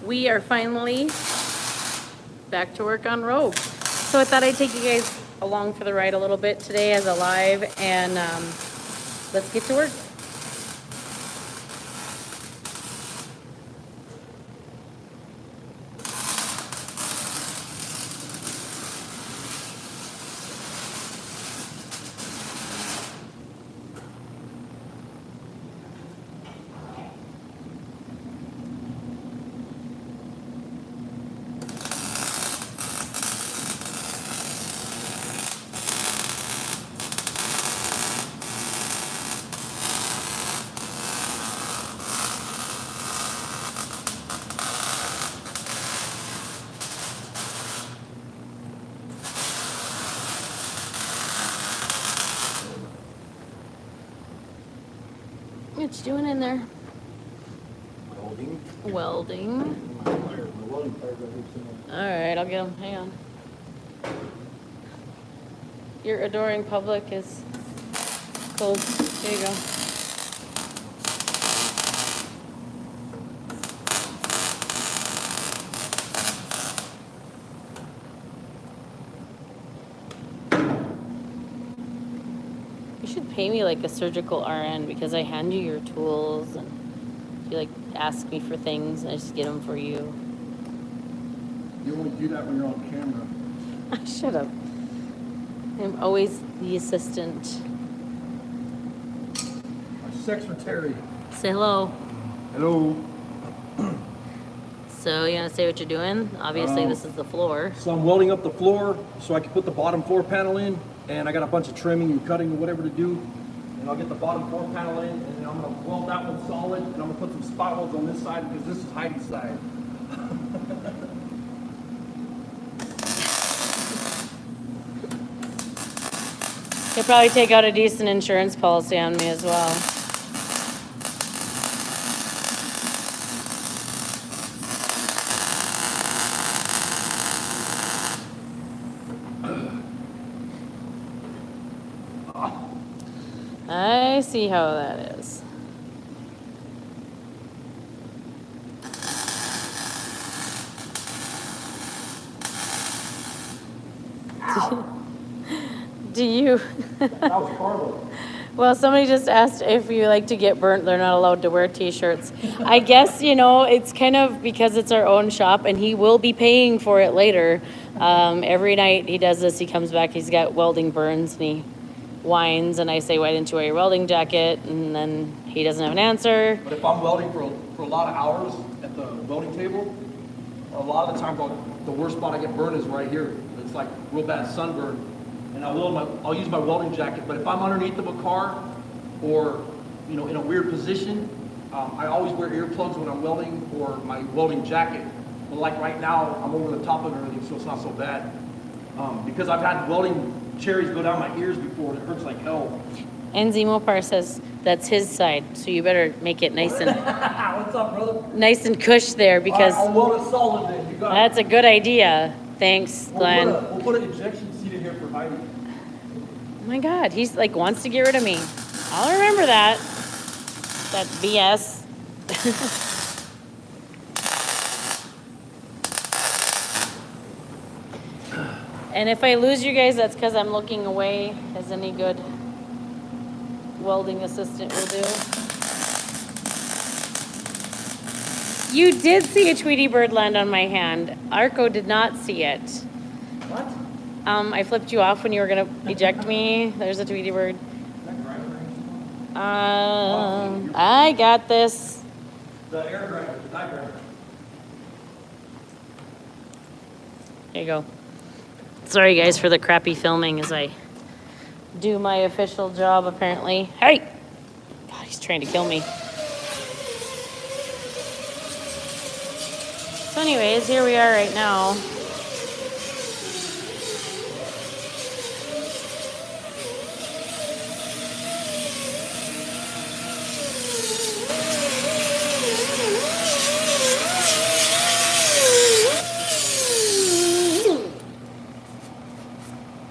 we are finally back to work on Rogue. So I thought I'd take you guys along for the ride a little bit today as a live, and let's get to work. What you doing in there? Welding. Alright, I'll get them. Hang on. Your adoring public is cold. There you go. Pay me like a surgical RN because I hand you your tools and you like ask me for things and I just get them for you. You only do that when you're on camera. Shut up. I'm always the assistant. My secretary. Say hello. Hello. So you want to say what you're doing? Obviously this is the floor. So I'm welding up the floor so I can put the bottom floor panel in, and I got a bunch of trimming and cutting and whatever to do. And I'll get the bottom floor panel in, and then I'm going to weld that one solid, and I'm going to put some spot welds on this side because this is Heidi's side. You'll probably take out a decent insurance policy on me as well. I see how that is. Do you? That was horrible. Well, somebody just asked if you like to get burnt. They're not allowed to wear t-shirts. I guess, you know, it's kind of because it's our own shop, and he will be paying for it later. Every night he does this, he comes back, he's got welding burns, and he whines, and I say, why didn't you wear your welding jacket? And then he doesn't have an answer. But if I'm welding for a lot of hours at the welding table, a lot of the time the worst spot I get burned is right here. It's like real bad sunburn. And I'll use my welding jacket, but if I'm underneath of a car or, you know, in a weird position, I always wear earplugs when I'm welding or my welding jacket. But like right now, I'm over the top of everything, so it's not so bad. Because I've had welding cherries go down my ears before, and it hurts like hell. And Zemopar says that's his side, so you better make it nice and What's up, brother? nice and cush there because I'll weld it solid then. You got that's a good idea. Thanks, Glenn. We'll put an injection seat in here for Heidi. Oh my God, he's like wants to get rid of me. I'll remember that. That BS. And if I lose you guys, that's because I'm looking away, as any good welding assistant will do. You did see a Tweety bird land on my hand. Arco did not see it. What? I flipped you off when you were gonna eject me. There's a Tweety bird. I got this. The air grinder, the die grinder. There you go. Sorry guys for the crappy filming as I do my official job apparently. Hey! God, he's trying to kill me. So anyways, here we are right now.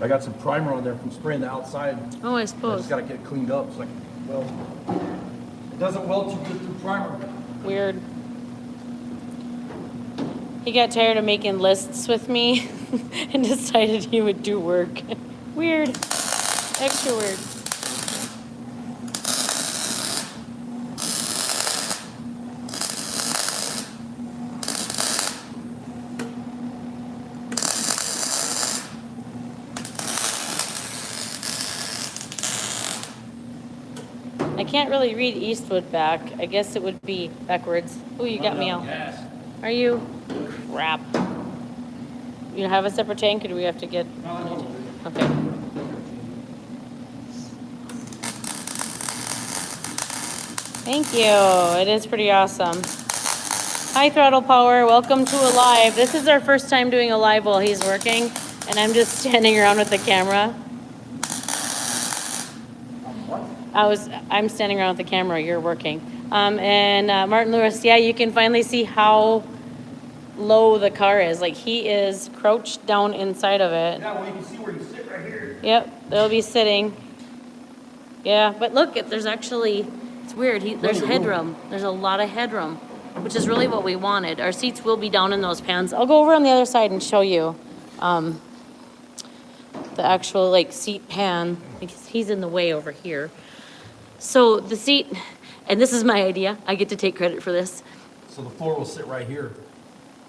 I got some primer on there from spraying the outside. Oh, I I suppose. just got to get it cleaned up. It's like, well, it doesn't weld too good through primer. Weird. He got tired of making lists with me and decided he would do work. Weird. Extra weird. I can't really read Eastwood back. I guess it would be backwards. Oh, you got me out. Gas. Are you? Crap. You have a separate tank, or do we have to get? Okay. Thank you. It is pretty awesome. Hi, Throttle Power. Welcome to a live. This is our first time doing a live while he's working, and I'm just standing around with the camera. I'm standing around with the camera. You're working. Martin Lewis, yeah, you can finally see how low the car is. Like, he is crouched down inside of it. Yeah, well, you can see where you sit right here. Yep, they'll be sitting. Yeah, but look, there's actually, it's weird. There's headroom. There's a lot of headroom, which is really what we wanted. Our seats will be down in those pans. I'll go over on the other side and show you the actual, like, seat pan, because he's in the way over here. So the seat, and this is my idea. I get to take credit for this. So the floor will sit right here.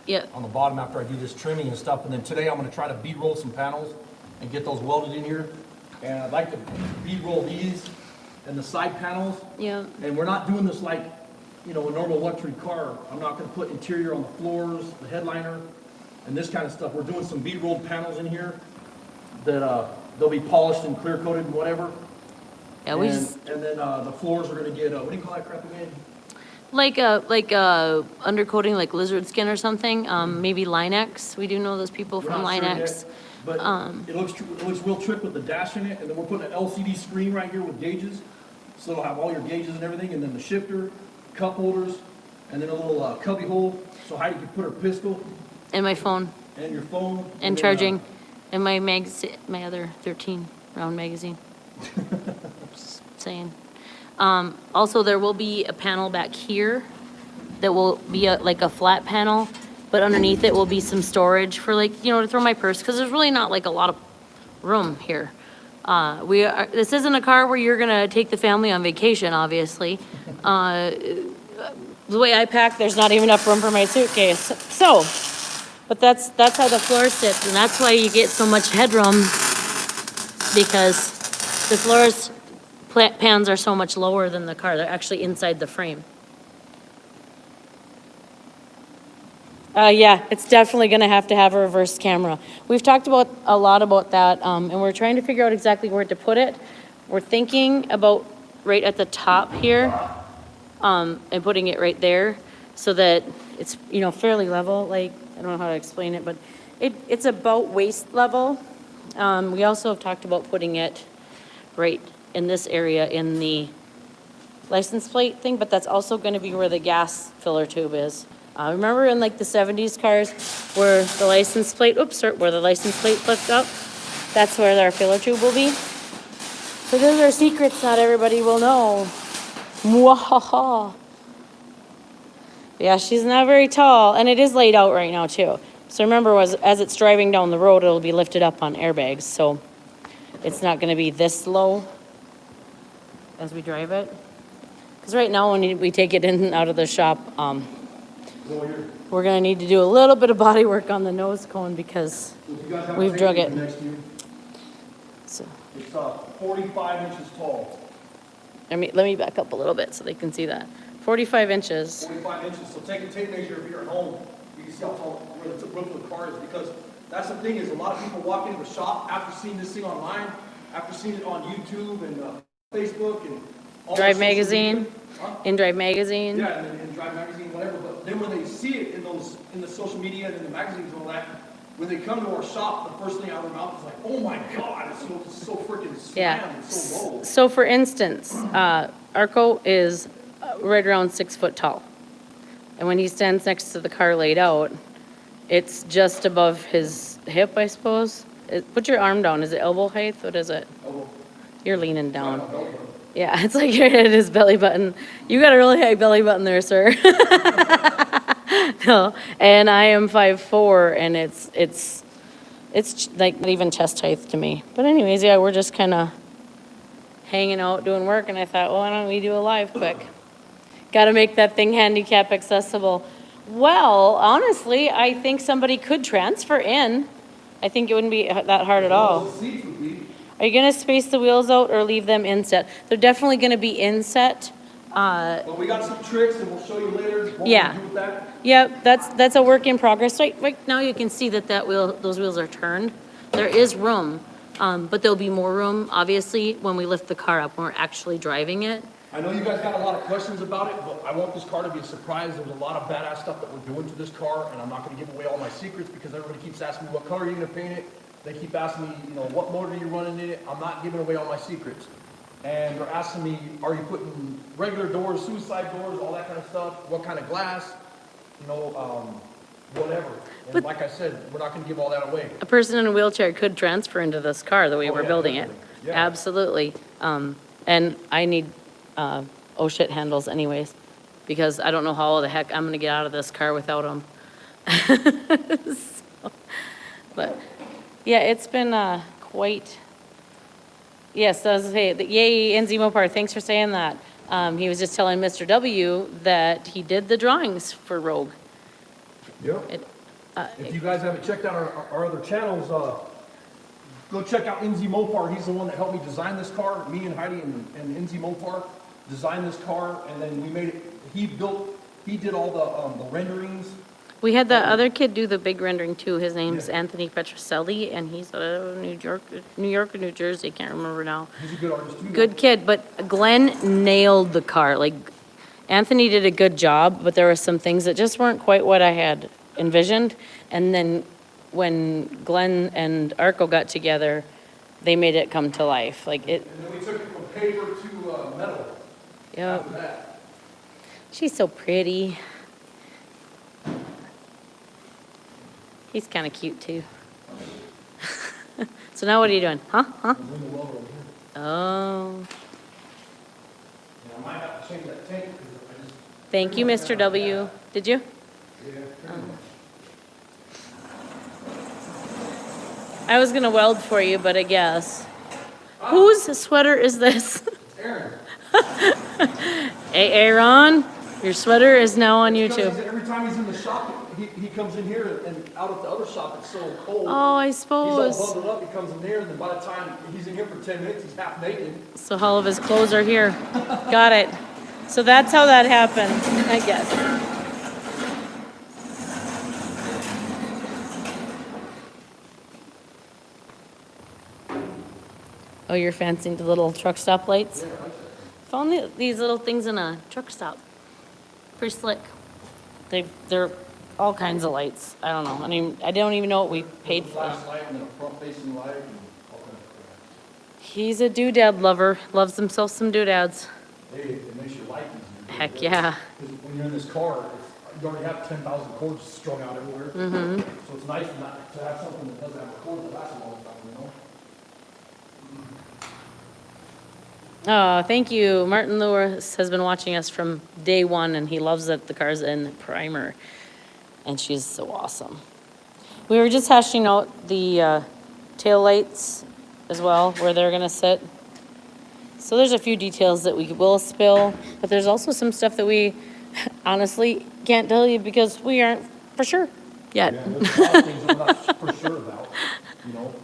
Yeah. On the bottom after I do this trimming and stuff. And then today I'm going to try to bead roll some panels and get those welded in here. And I'd like to bead roll these and the side panels. Yeah. And we're not doing this like, you know, a normal luxury car. I'm not going to put interior on the floors, the headliner, and this kind of stuff. We're doing some bead rolled panels in here that they'll be polished and clear coated and whatever. Yeah, and then the floors are going to get, what do you call that crap again? like undercoating, like lizard skin or something. Maybe Linex. We do know those people We're from not sure Linex. yet, but it looks real trick with the dash in it, and then we're putting an LCD screen right here with gauges, so it'll have all your gauges and everything, and then the shifter, cup holders, and then a little cubby hole, so Heidi can put her pistol And my phone. and your phone. And then, charging. And my my other 13 round magazine. Just saying. Also, there will be a panel back here that will be like a flat panel, but underneath it will be some storage for, like, you know, to throw my purse, because there's really not like a lot of room here. This isn't a car where you're gonna take the family on vacation, obviously. The way I pack, there's not even enough room for my suitcase. So, but that's how the floor sits, and that's why you get so much headroom, because the floors pans are so much lower than the car. They're actually inside the frame. Yeah, it's definitely going to have a reverse camera. We've talked a lot about that, and we're trying to figure out exactly where to put it. We're thinking about right at the top here, and putting it right there so that it's, you know, fairly level. Like, I don't know how to explain it, but it's about waist level. We also have talked about putting it right in this area in the license plate thing, but that's also going to be where the gas filler tube is. Remember in like the 70s cars where the license plate, where the license plate flipped up? That's where our filler tube will be. So those are secrets not everybody will know. Mwahaha. Yeah, she's not very tall, and it is laid out right now too. So remember, as it's driving down the road, it'll be lifted up on airbags, so it's not going to be this low as we drive it. Because right now, when we take it in and out of the shop, we're going to need to do a little bit of body work on the nose cone because we've drug it. So, it's 45 inches tall. let me back up a little bit so they can see that. 45 inches. 45 inches, so take a tape measure if you're at home. You can see how tall where the roof of the car is, because that's the thing is a lot of people walk into the shop after seeing this thing online, after seeing it on YouTube and Facebook and all Drive the social Magazine. media. Huh? In Drive Magazine. Yeah, and Drive Magazine, whatever. But then when they see it in the social media and in the magazines and all that, when they come to our shop, the first thing out of their mouth is like, "Oh my God, it's so freaking slammed, Yeah. it's so low." So for instance, Arco is right around 6 foot tall. And when he stands next to the car laid out, it's just above his hip, I suppose. Put your arm down. Is it elbow height? What is it? Elbow. You're leaning down. Yeah, it's like you're at his belly button. You got a really high belly button there, sir. No, and I am 5'4", and it's like not even chest height to me. But anyways, yeah, we're just kind of hanging out doing work, and I thought, well, why don't we do a live quick? Got to make that thing handicap accessible. Well, honestly, I think somebody could transfer in. I think it wouldn't be that hard at all. Seats would be. Are you going to space the wheels out or leave them inset? They're definitely going to be inset. But we got some tricks, and we'll show you later what Yeah. we do with that. Yep, that's a work in progress. Right now you can see that those wheels are turned. There is room, but there'll be more room, obviously, when we lift the car up, when we're actually driving it. I know you guys got a lot of questions about it, but I want this car to be a surprise. There's a lot of badass stuff that we're doing to this car, and I'm not gonna give away all my secrets because everybody keeps asking me, what color are you gonna paint it? They keep asking me, what motor are you running in it? I'm not giving away all my secrets. And they're asking me, are you putting regular doors, suicide doors, all that kind of stuff? What kind of glass? Whatever. And But- like I said, we're not gonna give all that away. A person in a wheelchair could transfer into this car the way Oh, we're yeah, building it. definitely. Yeah. Absolutely. And I need, oh shit handles anyways, because I don't know how the heck I'm gonna get out of this car without them. But, yeah, it's been, quite, yes, I was gonna say, yay, NZ Mopar, thanks for saying that. He was just telling Mr. W that he did the drawings for Rogue. Yep. It, If you guys haven't checked out our other channels, go check out NZ Mopar. He's the one that helped me design this car. Me and Heidi and NZ Mopar designed this car, and then we made it. He did all the renderings. We had the other kid do the big rendering too. His name's Anthony Petroselli, and he's New York or New Jersey, I can't remember now. He's a good artist too. Good kid, but Glenn nailed the car. Like, Anthony did a good job, but there were some things that just weren't quite what I had envisioned. And then when Glenn and Arco got together, they made it come to life. Like it. And then we took it from paper to metal. Yep. After that. She's so pretty. He's kind of cute too. So now what are you doing? Huh? Bring the welder over here. Oh. And I might have to change that tank because I just. Thank you, Mr. W. Did you? Yeah. pretty much. I was gonna weld for you, but I guess. Whose sweater is this? Aaron. Hey, Aaron, your sweater is now on Because YouTube. every time he's in the shop, he comes in here and out at the other shop, it's so cold. Oh, I He's suppose. all bundled up, he comes in there, and then by the time he's in here for 10 minutes, he's half naked. So all of his clothes are here. Got it. So that's how that happened, I guess. Oh, you're fancying the little truck stop lights? Found these little things in a truck stop. Pretty slick. They're all kinds of lights. I don't know. I mean, I don't even know what we paid for them. Flashlight and then a front-facing light and all kinds of crap. He's a doodad lover. Loves himself some doodads. Hey, it makes your life easier. Heck yeah. Because when you're in this car, you already have 10,000 cords strung out everywhere. Mm-hmm. So it's nice not to have something that doesn't have a cord that lasts a long time, Oh, thank you. Martin Lewis has been watching us from day one, and he loves that the car's in primer. And she's so awesome. We were just hashing out the tail lights as well, where they're going to sit. So there's a few details that we will spill, but there's also some stuff that we honestly can't tell you because we aren't for sure yet. Yeah, there's a lot of things I'm not for sure about, you know.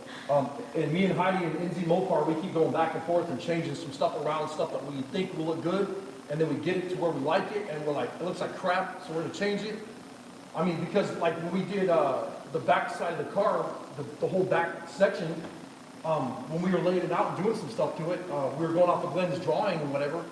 And me and Heidi and NZ Mopar, we keep going back and forth and changing some stuff around, stuff that we think will look good, and then we get it to where we like it, and we're like, it looks like crap, so we're gonna change it. I mean, because like when we did the back side of the car, the whole back section, when we were laying it out and doing some stuff to it, we were going off of Glenn's drawing and whatever,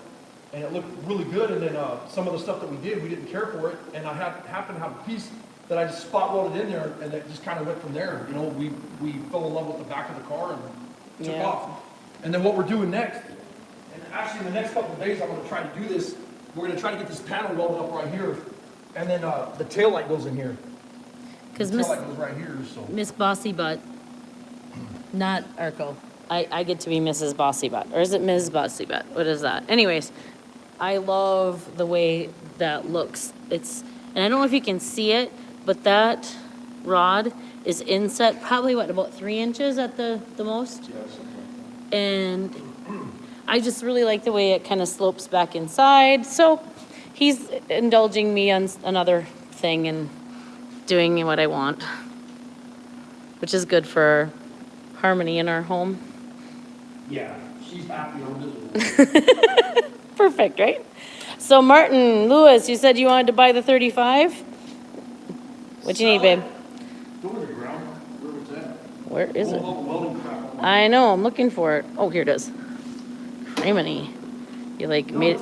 and it looked really good, and then some of the stuff that we did, we didn't care for it, and I happened to have a piece that I just spot welded in there, and it just kind of went from there. You know, we fell in love with the back of the car and took off. And then what we're doing next, and actually in the next couple of days, I'm gonna try to do this. We're gonna try to get this panel welded up right here, and then the tail light goes in here. Because The tail light goes right here, so. Miss Bossy Butt, not Arco. I get to be Mrs. Bossy Butt, or is it Ms. Bossy Butt? What is that? Anyways, I love the way that looks. And I don't know if you can see it, but that rod is inset probably what, about 3 inches at the most? And I just really like the way it kind of slopes back inside. So he's indulging me on another thing and doing what I want, which is good for harmony in our home. Yeah, she's happy or miserable. Perfect, right? So Martin Lewis, you said you wanted to buy the 35? What you need, babe? Go to the ground. Where was that? Where is it? Welding crap. I know, I'm looking for it. Oh, here it is. Criminy. You like made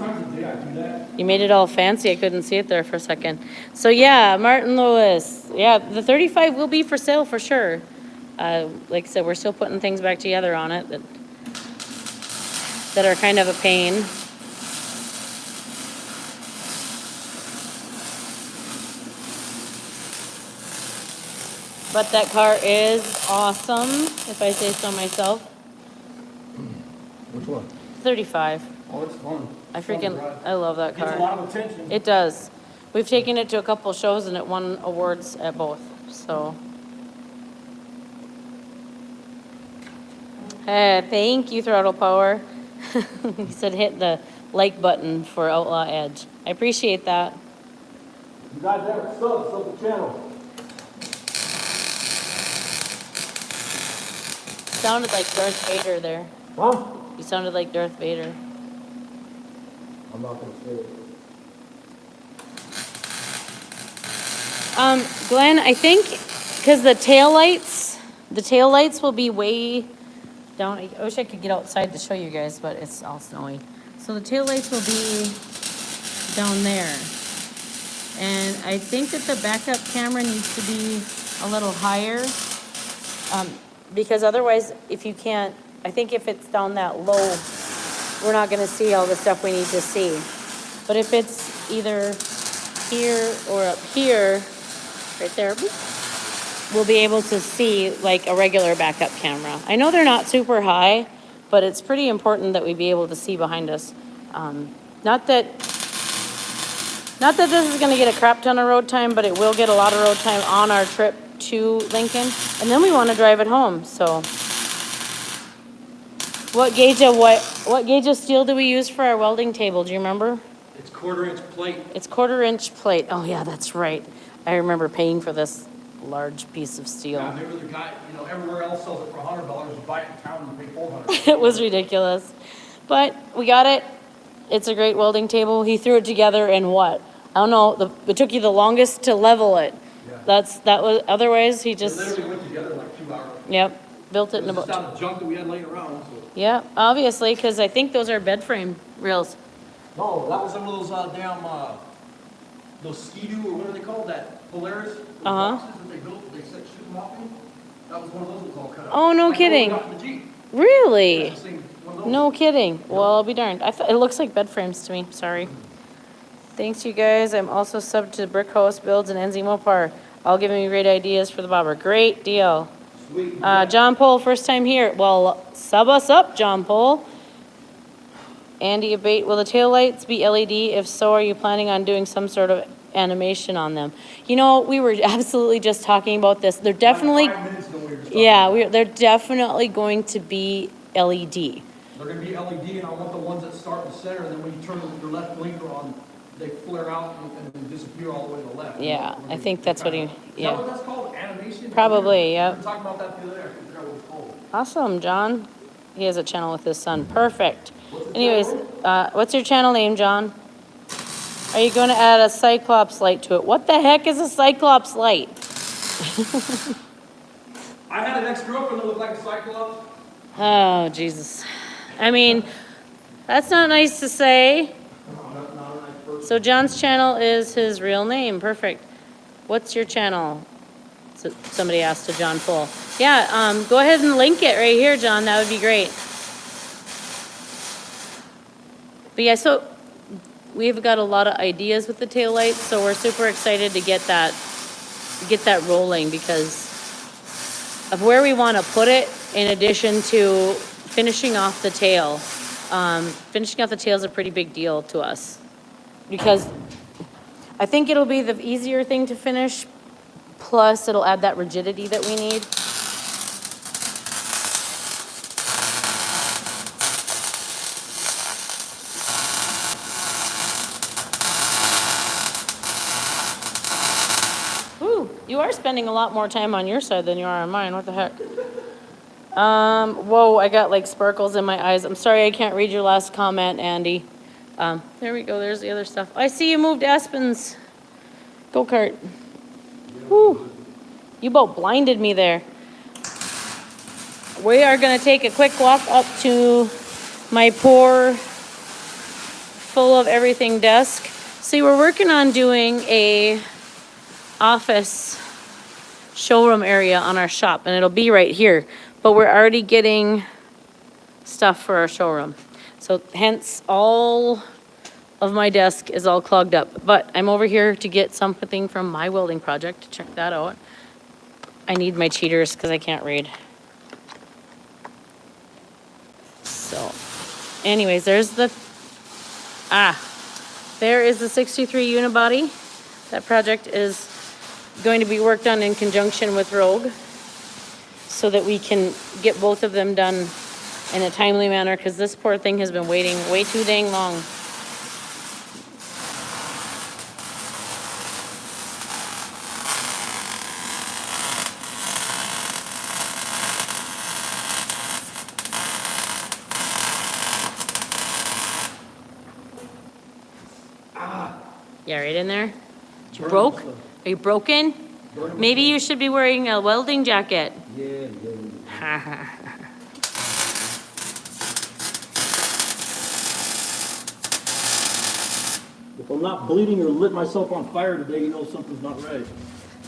you made it all fancy. I couldn't see it there for a second. So yeah, Martin Lewis. Yeah, the 35 will be for sale for sure. Like I said, we're still putting things back together on it that are kind of a pain. But that car is awesome, if I say so myself. Which one? 35. Oh, it's fun. I love that car. Gets a lot of attention. It does. We've taken it to a couple shows and it won awards at both, so. Thank you, Throttle Power. He said hit the like button for Outlaw Edge. I appreciate that. You guys have sub the channel. Sounded like Darth Vader there. Huh? You sounded like Darth Vader. I'm not gonna say it. Glenn, I think because the tail lights will be way down. I wish I could get outside to show you guys, but it's all snowy. So the tail lights will be down there. And I think that the backup camera needs to be a little higher. Because otherwise, if you can't, I think if it's down that low, we're not gonna see all the stuff we need to see. But if it's either here or up here, right there, we'll be able to see like a regular backup camera. I know they're not super high, but it's pretty important that we be able to see behind us. Not that this is gonna get a crap ton of road time, but it will get a lot of road time on our trip to Lincoln, and then we want to drive it home. So what gauge of steel do we use for our welding table? Do you remember? It's 1/4 inch plate. It's 1/4 inch plate. Oh yeah, that's right. I remember paying for this large piece of steel. Yeah, maybe the guy, everywhere else sells it for $100. You buy it in town and you pay $400. It was ridiculous, but we got it. It's a great welding table. He threw it together in what? I don't know. It took you the longest to level it. Yeah. Otherwise he just. It literally went together in like 2 hours. Yep, built it in It was about. just out of junk that we had laying around. So. Yeah, obviously, because I think those are bed frame rails. No, that was some of those those Ski-Doo, or what are they called? That Polaris boxes that they built. They said shoot them off in. That was one of those that was all cut out. Oh, no Like kidding. the one we got in the Jeep. Really? Yeah, it's the same one of those. No kidding. Well, I'll be darned. It looks like bed frames to me. Sorry. Thanks, you guys. I'm also subbed to Brick House Builds and NZ Mopar. All giving me great ideas for the bobber. Great deal. Sweet. John Pohl, first time here. Well, sub us up, John Pohl. Andy Abate, will the taillights be LED? If so, are you planning on doing some sort of animation on them? We were absolutely just talking about this. They're definitely, Like 5 minutes ago we were just talking about it. they're definitely going to be LED. They're gonna be LED, and I want the ones that start in the center, and then when you turn the left blinker on, they flare out and disappear all the way to the left. Yeah, I think that's what he, Is yeah. that what that's called? Animation? Probably, yep. We were talking about that the other day. I couldn't figure out what it's called. Awesome, John. He has a channel with his son. Perfect. Anyways, what's your channel name, John? Are you going to add a Cyclops light to it? What the heck is a Cyclops light? I had an ex-girlfriend that looked like a Cyclops. Oh, Jesus. I mean, that's not nice to say. Not a nice person. So John's channel is his real name. Perfect. What's your channel? So somebody asked to John Pohl. Yeah, go ahead and link it right here, John. That would be great. But yeah, so we've got a lot of ideas with the taillights, so we're super excited to get that rolling because of where we want to put it in addition to finishing off the tail. Finishing off the tail is a pretty big deal to us because I think it'll be the easier thing to finish, plus it'll add that rigidity that we need. Ooh, you are spending a lot more time on your side than you are on mine. What the heck? Whoa, I got like sparkles in my eyes. I'm sorry I can't read your last comment, Andy. There we go. There's the other stuff. I see you moved Aspen's go-kart. Whew. You about blinded me there. We are going to take a quick walk up to my poor, full of everything desk. See, we're working on doing a office showroom area on our shop, and it'll be right here. But we're already getting stuff for our showroom. So hence all of my desk is all clogged up. But I'm over here to get something from my welding project. Check that out. I need my cheaters because I can't read. So anyways, there's the, there is the 63 unibody. That project is going to be worked on in conjunction with Rogue so that we can get both of them done in a timely manner, because this poor thing has been waiting way too dang long. Yeah, right in there. You broke? Are you broken? Maybe you should be wearing a welding jacket. Yeah. If I'm not bleeding or lit myself on fire today, you know something's not right.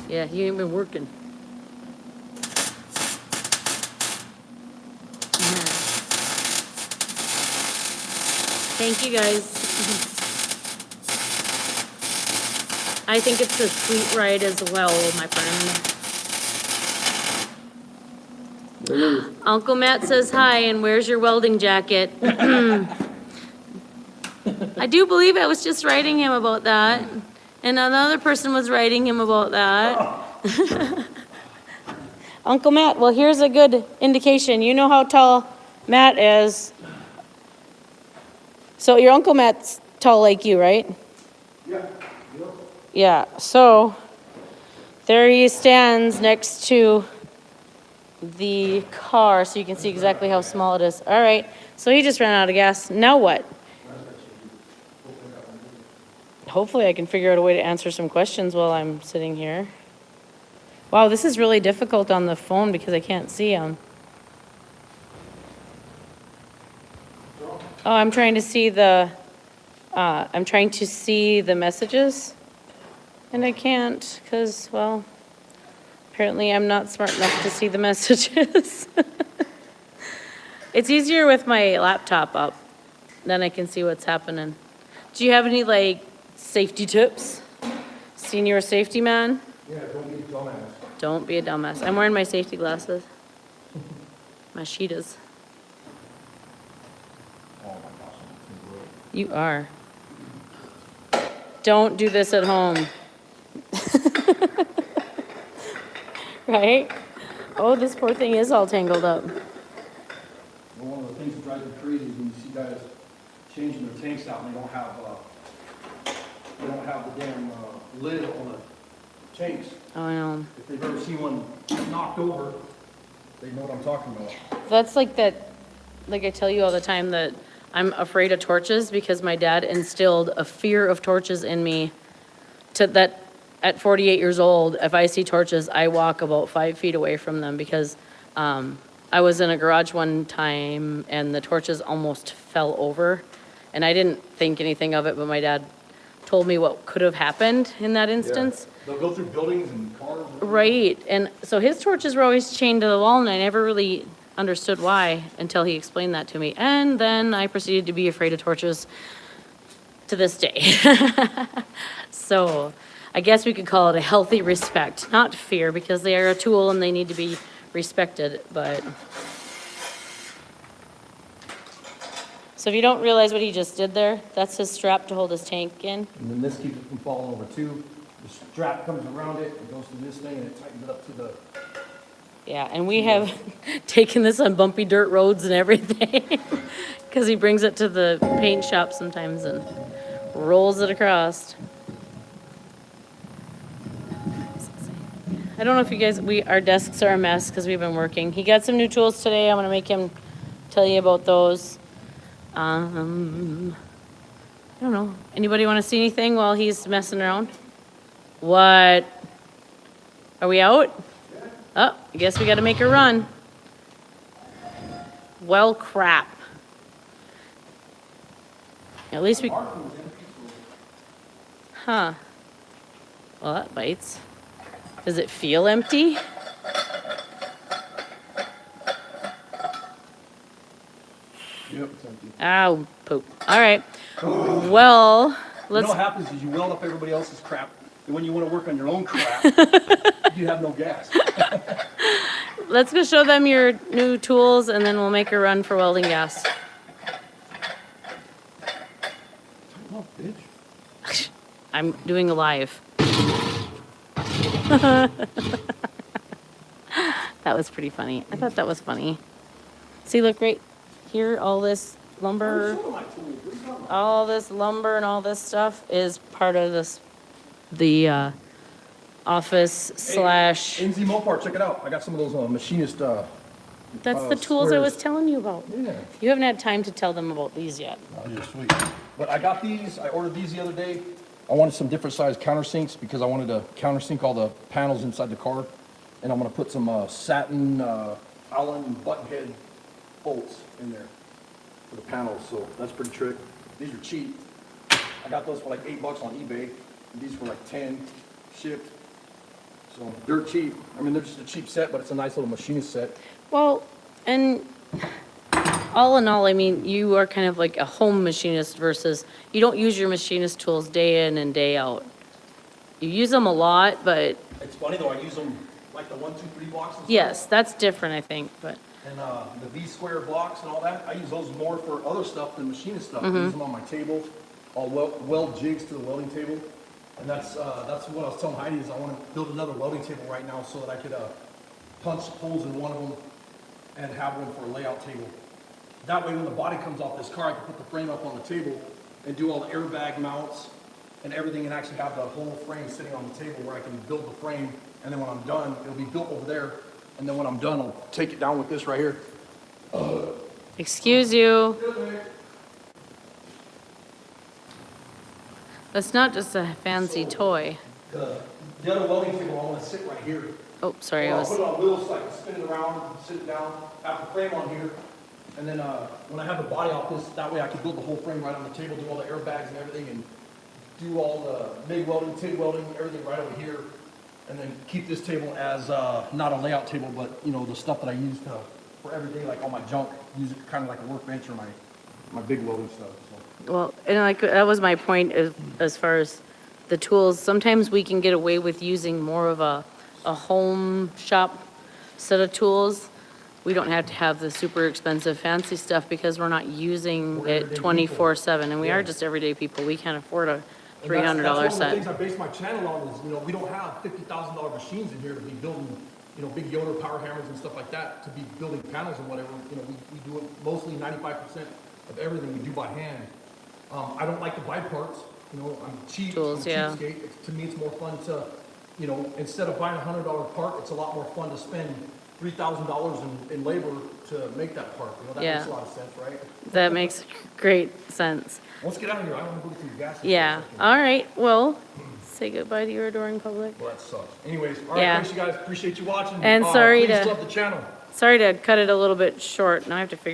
Yeah, you ain't been working. Thank you guys. I think it's a sweet ride as well, my friend. Uncle Matt says hi, and where's your welding jacket? I do believe I was just writing him about that. And another person was writing him about that. Uncle Matt, well, here's a good indication. You know how tall Matt is. So your Uncle Matt's tall like you, right? Yeah. Yeah, so there he stands next to the car, so you can see exactly how small it is. All right, so he just ran out of gas. Now what? Hopefully I can figure out a way to answer some questions while I'm sitting here. Wow, this is really difficult on the phone because I can't see him. Oh, I'm trying to see the messages. And I can't because, well, apparently I'm not smart enough to see the messages. It's easier with my laptop up. Then I can see what's happening. Do you have any, like, safety tips? Senior safety man? Yeah, don't be a dumbass. Don't be a dumbass. I'm wearing my safety glasses. My Sheetas. Oh my gosh. You are. Don't do this at home. Right? Oh, this poor thing is all tangled up. Well, one of the things that drives me crazy is when you see guys changing their tanks out and they don't have the damn lid on the tanks. Oh, I know. If they've ever seen one knocked over, they know what I'm talking about. That's like that, like I tell you all the time that I'm afraid of torches because my dad instilled a fear of torches in me to that at 48 years old, if I see torches, I walk about 5 feet away from them because I was in a garage one time and the torches almost fell over and I didn't think anything of it, but my dad told me what could have happened in that instance. Yeah. They'll go through buildings and cars. Right, and so his torches were always chained to the wall and I never really understood why until he explained that to me. And then I proceeded to be afraid of torches to this day. So I guess we could call it a healthy respect, not fear, because they are a tool and they need to be respected, but. So if you don't realize what he just did there, that's his strap to hold his tank in. And then this keeps it from falling over too. The strap comes around it, it goes through this thing, and it tightens it up to the... Yeah, and we have taken this on bumpy dirt roads and everything. Because he brings it to the paint shop sometimes and rolls it across. I don't know if you guys, our desks are a mess because we've been working. He got some new tools today. I'm gonna make him tell you about those. I don't know. Anybody want to see anything while he's messing around? What? Are we out? Oh, I guess we got to make a run. Well, crap. At least we... Huh. Well, that bites. Does it feel empty? Yep, it's empty. Ow, poop. All right. Well, You know let's... what happens is you weld up everybody else's crap, and when you want to work on your own crap, you have no gas. Let's go show them your new tools, and then we'll make a run for welding gas. Oh, bitch. I'm doing a live. That was pretty funny. I thought that was funny. See, look right here, all this lumber, all this lumber and all this stuff is part of this, the office slash, NZ Mopar, check it out. I got some of those machinist, that's the tools I was squares. telling you about. Yeah. You haven't had time to tell them about these yet. Oh, you're sweet. But I got these, I ordered these the other day. I wanted some different size countersinks because I wanted to countersink all the panels inside the car. And I'm gonna put some satin Allen button head bolts in there for the panels, so that's pretty trick. These are cheap. I got those for like $8 on eBay. And these for like 10 shipped. So dirt cheap. I mean, they're just a cheap set, but it's a nice little machinist set. Well, and all in all, I mean, you are kind of like a home machinist versus, you don't use your machinist tools day in and day out. You use them a lot, but It's funny though, I use them like the 1, 2, 3 blocks and stuff. yes, that's different, I think, but. And the V-square blocks and all that, I use those more for other stuff than machinist stuff. I use them on my table. I'll weld jigs to the welding table. And that's what I was telling Heidi is I want to build another welding table right now so that I could punch holes in one of them and have one for a layout table. That way when the body comes off this car, I can put the frame up on the table and do all the airbag mounts and everything and actually have the whole frame sitting on the table where I can build the frame. And then when I'm done, it'll be built over there. And then when I'm done, I'll take it down with this right here. Excuse you. That's not just a fancy toy. The other welding table, I want to sit right here. Oh, sorry, Well, I I'll put was, it on wheels so I can spin it around, sit it down, have the frame on here. And then when I have the body off this, that way I can build the whole frame right on the table, do all the airbags and everything, and do all the MIG welding, TIG welding, everything right over here. And then keep this table as not a layout table, but you know, the stuff that I use for every day, like all my junk, use it kind of like a workbench or my big welding stuff. So. well, and like, that was my point as far as the tools. Sometimes we can get away with using more of a home shop set of tools. We don't have to have the super expensive fancy stuff because we're not using We're it everyday 24/7, and we Yeah. are just everyday people. We can't afford a And $300 that's one of the set. things I base my channel on is, you know, we don't have $50,000 machines in here to be building, you know, big Yoder power hammers and stuff like that, to be building panels and whatever. You know, we do it mostly 95% of everything we do by hand. I don't like to buy parts, you know, I'm cheap, Tools, I'm a yeah. cheapskate. To me, it's more fun to, you know, instead of buying a $100 part, it's a lot more fun to spend $3,000 in labor to make that part. You know, that Yeah. makes a lot of sense, right? That makes great sense. Let's get out of here. I want to go through the gas station. Yeah, all right, well, say goodbye to your adoring public. Well, that sucks. Anyways, all right, Yeah. thanks you guys. Appreciate you watching. And sorry please to- sub the channel. Sorry to cut it a little bit short, now I have to figure